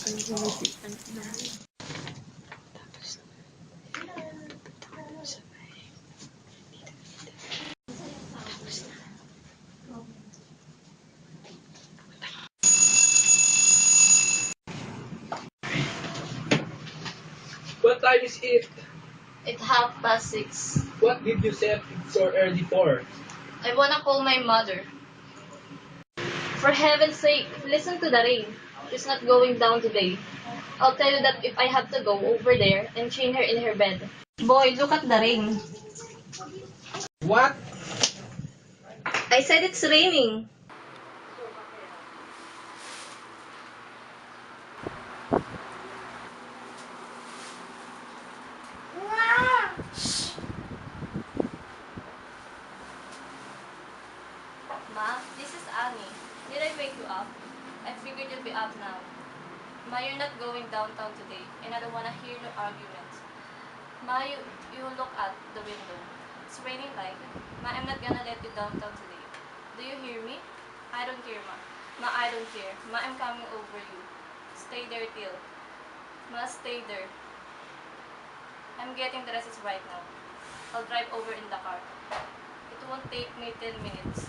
What time is it? It's 6:30. What did you set it so early for? I wanna call my mother. For heaven's sake, listen to the rain. She's not going down today. I'll tell you that if I have to go over there and chain her in her bed. Boy, look at the rain. What? I said it's raining. Ma, this is Annie. Did I wake you up? I figured you'd be up now. Ma, you're not going downtown today, and I don't want to hear no arguments. Ma, you look at the window. It's raining like. Ma, I'm not gonna let you downtown today. Do you hear me? I don't care, Ma. Ma, I don't care. Ma, I'm coming over you. Stay there till. Ma, stay there. I'm getting dresses right now. I'll drive over in the car. It won't take me 10 minutes.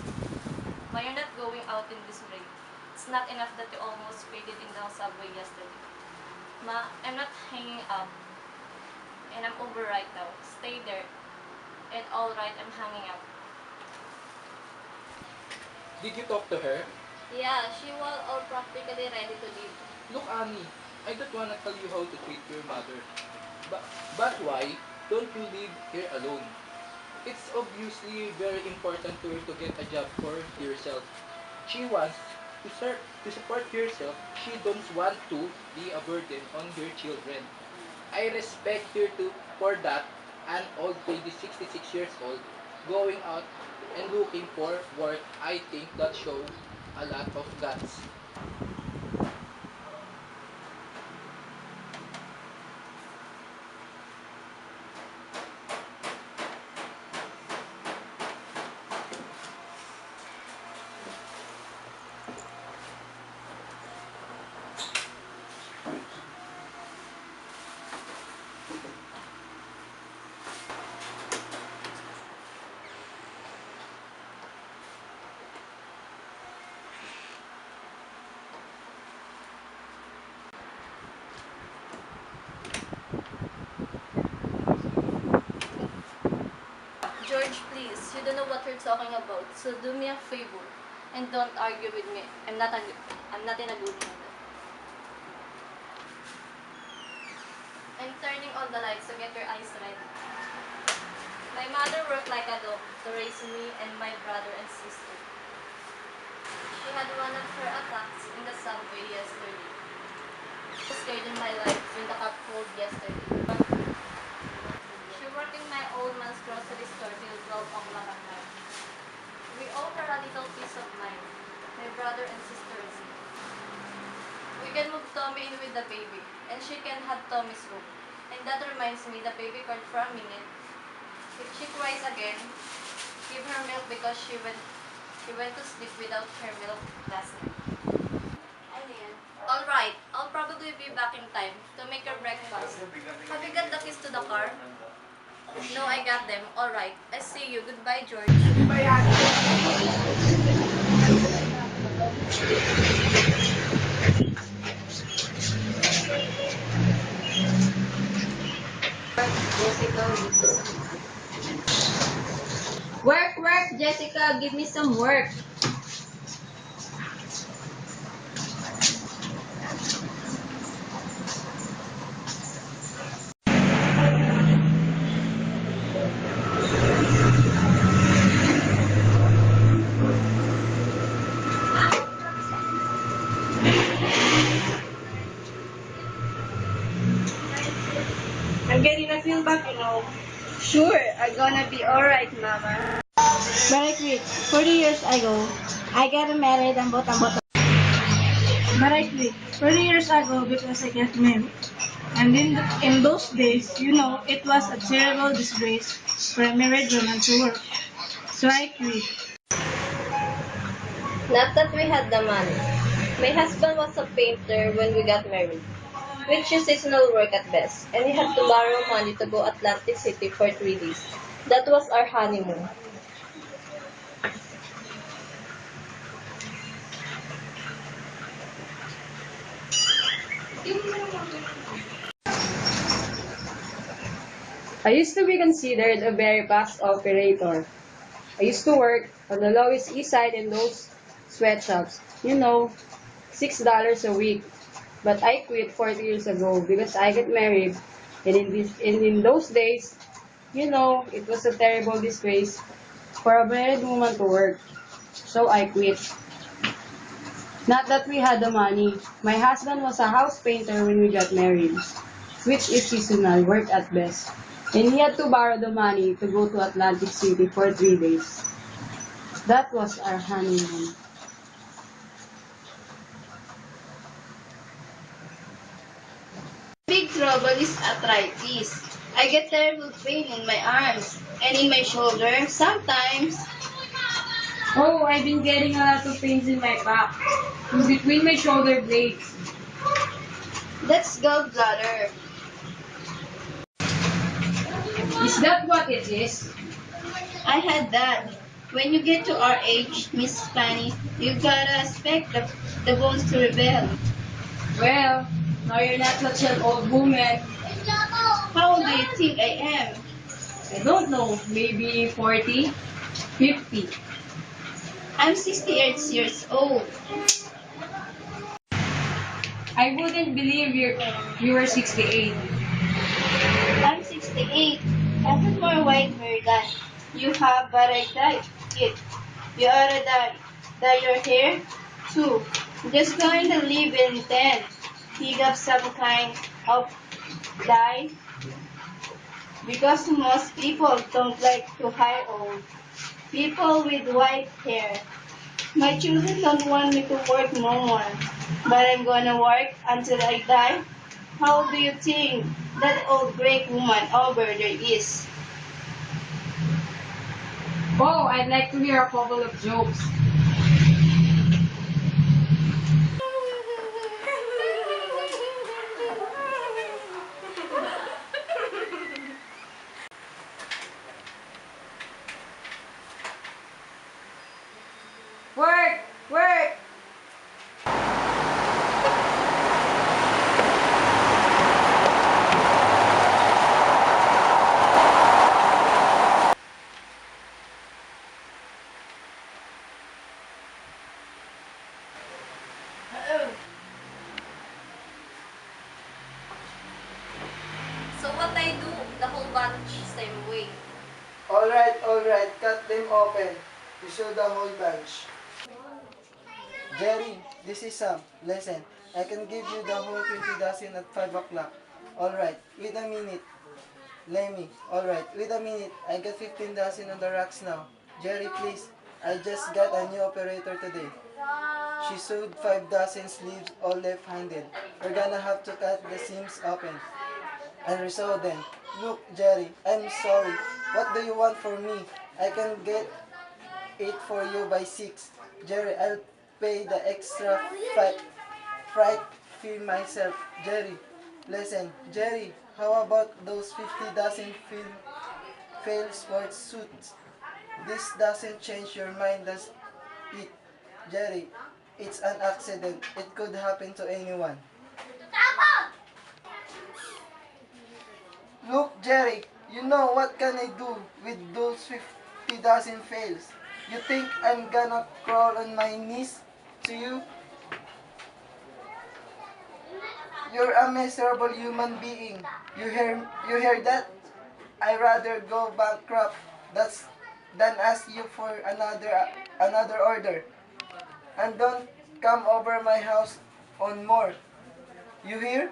Ma, you're not going out in this rain. It's not enough that you almost faded in the subway yesterday. Ma, I'm not hanging up. And I'm over right now. Stay there. And alright, I'm hanging up. Did you talk to her? Yeah, she was all practically ready to leave. Look, Annie, I don't want to tell you how to treat your mother. But why don't you live here alone? It's obviously very important to her to get a job for yourself. She wants to support herself. She don't want to be a burden on her children. I respect her too for that. An old lady, 66 years old, going out and looking for work. I think that shows a lot of guts. George, please, you don't know what you're talking about. So do me a favor and don't argue with me. I'm not in a good mood. I'm turning on the lights to get your eyes ready. My mother worked like a dog to raise me and my brother and sister. She had one of her attacks in the subway yesterday. I was scared in my life when the cop called yesterday. She worked in my old man's grocery store till 12 o'clock at night. We owe her a little peace of mind, my brother and sister and me. We can move Tommy in with the baby, and she can have Tommy's room. And that reminds me, the baby cried for a minute. If she cries again, give her milk because she went to sleep without her milk last night. Alright, I'll probably be back in time to make your breakfast. Have you got the keys to the car? No, I got them. Alright, I see you. Goodbye, George. Work, Jessica, give me some work. I'm getting a feel back, you know. Sure, I'm gonna be alright, Mama. But I quit. 40 years ago, I got married and bought a motor. But I quit 40 years ago because I got married. And in those days, you know, it was a terrible disgrace for a married woman to work. So I quit. Not that we had the money. My husband was a painter when we got married, which is seasonal work at best, and we had to borrow money to go Atlantic City for 3 days. That was our honeymoon. I used to be considered a very fast operator. I used to work on the lowest east side in those sweatshops. $6 a week. But I quit 40 years ago because I got married. And in those days, it was a terrible disgrace for a married woman to work. So I quit. Not that we had the money. My husband was a house painter when we got married, which is seasonal work at best. And he had to borrow the money to go to Atlantic City for 3 days. That was our honeymoon. Big trouble is arthritis. I get terrible pain in my arms and in my shoulder sometimes. Oh, I've been getting a lot of pains in my back, in between my shoulder blades. That's gallbladder. Is that what it is? I had that. When you get to our age, Miss Fanny, you gotta expect the bones to rebel. Well, now you're not such an old woman. How old do you think I am? I don't know, maybe 40, 50. I'm 68 years old. I wouldn't believe you were 68. I'm 68. I have more white hair than you have, but I dyed it. You ought to dye your hair too. Just going to leave in then. Pick up some kind of dye because most people don't like to hire old people with white hair. My children don't want me to work no more, but I'm gonna work until I die. How do you think that old great woman over there is? Oh, I'd like to hear a couple of jokes. Work! Work! So what I do, the whole bunch stay away. Alright, cut them open. You show the whole bunch. Jerry, this is Sam. Listen, I can give you the whole 20 dozen at 5 o'clock. Alright, wait a minute. Lemmy, alright, wait a minute. I got 15 dozen on the racks now. Jerry, please. I just got a new operator today. She sewed 5 dozen sleeves all left-handed. We're gonna have to cut the seams open and resew them. Look, Jerry, I'm sorry. What do you want for me? I can get it for you by 6. Jerry, I'll pay the extra freight fee myself. Jerry, listen. Jerry, how about those 50 dozen fail sports suits? This doesn't change your mind, does it? Jerry, it's an accident. It could happen to anyone. Look, Jerry, you know what can I do with those 50 dozen fails? You think I'm gonna crawl on my knees to you? You're a miserable human being. You hear that? I rather go bankrupt that's than ask you for another order. And don't come over my house on more. You hear?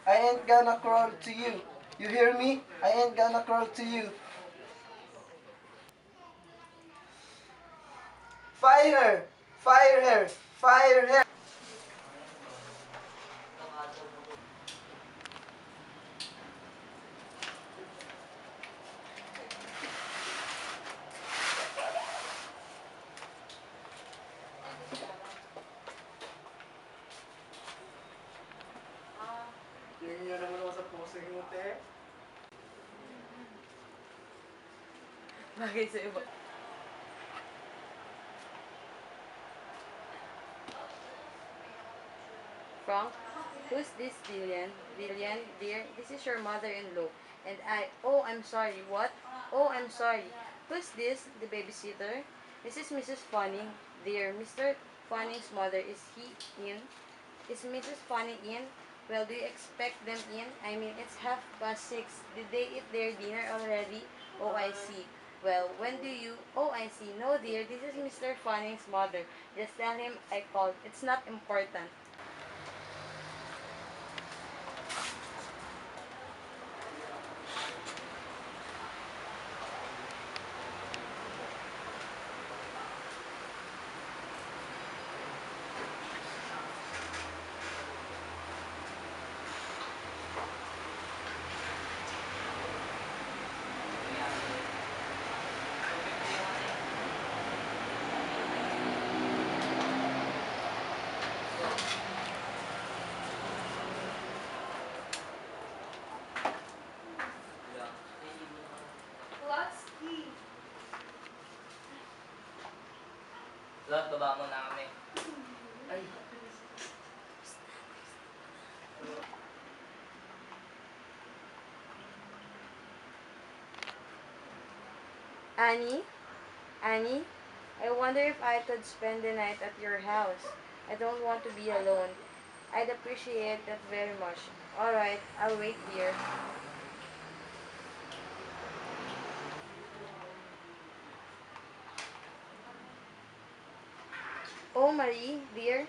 I ain't gonna crawl to you. You hear me? I ain't gonna crawl to you. Fire her! Fire her! Fire her! Bagay sa iba. Frank, who's this Dillian? Dillian, dear, this is your mother-in-law. And I'm sorry, what? Oh, I'm sorry. Who's this? The babysitter? This is Mrs. Fanning. Dear, Mr. Fanning's mother, is he in? Is Mrs. Fanning in? Well, do you expect them in? I mean, it's 6:30. Did they eat their dinner already? Oh, I see. Well, when do you... Oh, I see. No, dear, this is Mr. Fanning's mother. Just tell him I called. It's not important. Lot, baba mo na kami. Ay. Annie? Annie? I wonder if I could spend the night at your house. I don't want to be alone. I'd appreciate that very much. Alright, I'll wait here. Oh, Marie, dear.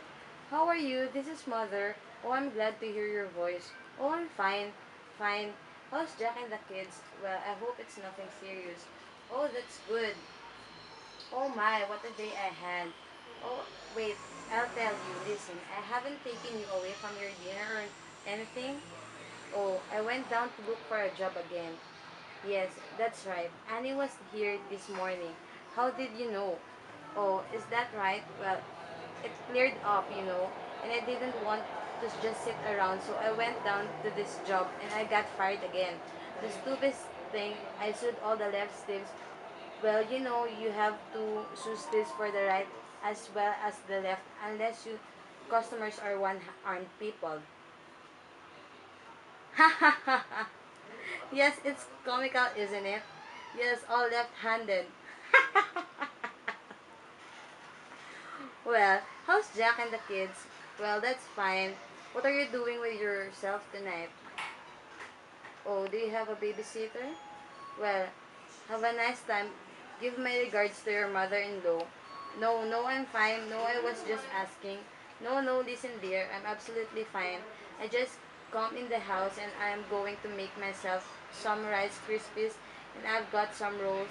How are you? This is Mother. Oh, I'm glad to hear your voice. Oh, I'm fine. Fine. How's Jack and the kids? Well, I hope it's nothing serious. Oh, that's good. Oh my, what a day I had. Oh, wait, I'll tell you. Listen, I haven't taken you away from your dinner or anything. Oh, I went down to look for a job again. Yes, that's right. Annie was here this morning. How did you know? Oh, is that right? Well, it cleared up, and I didn't want to just sit around, so I went down to this job and I got fired again. The stupidest thing, I sued all the left sleeves. Well, you have to sue sleeves for the right as well as the left, unless you customers are one-armed people. Ha ha ha ha. Yes, it's comical, isn't it? Yes, all left-handed. Well, how's Jack and the kids? Well, that's fine. What are you doing with yourself tonight? Oh, do you have a babysitter? Well, have a nice time. Give my regards to your mother-in-law. No, no, I'm fine. No, I was just asking. No, no, listen, dear. I'm absolutely fine. I just come in the house and I'm going to make myself some Rice Krispies, and I've got some rolls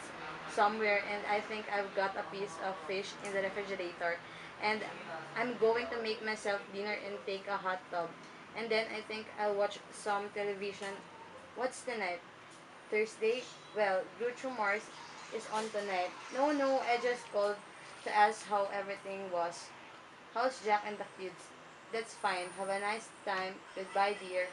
somewhere, and I think I've got a piece of fish in the refrigerator. And I'm going to make myself dinner and take a hot tub. And then I think I'll watch some television. What's tonight? Thursday? Well, Groucho Mars is on tonight. No, no, I just called to ask how everything was. How's Jack and the kids? That's fine. Have a nice time. Goodbye, dear.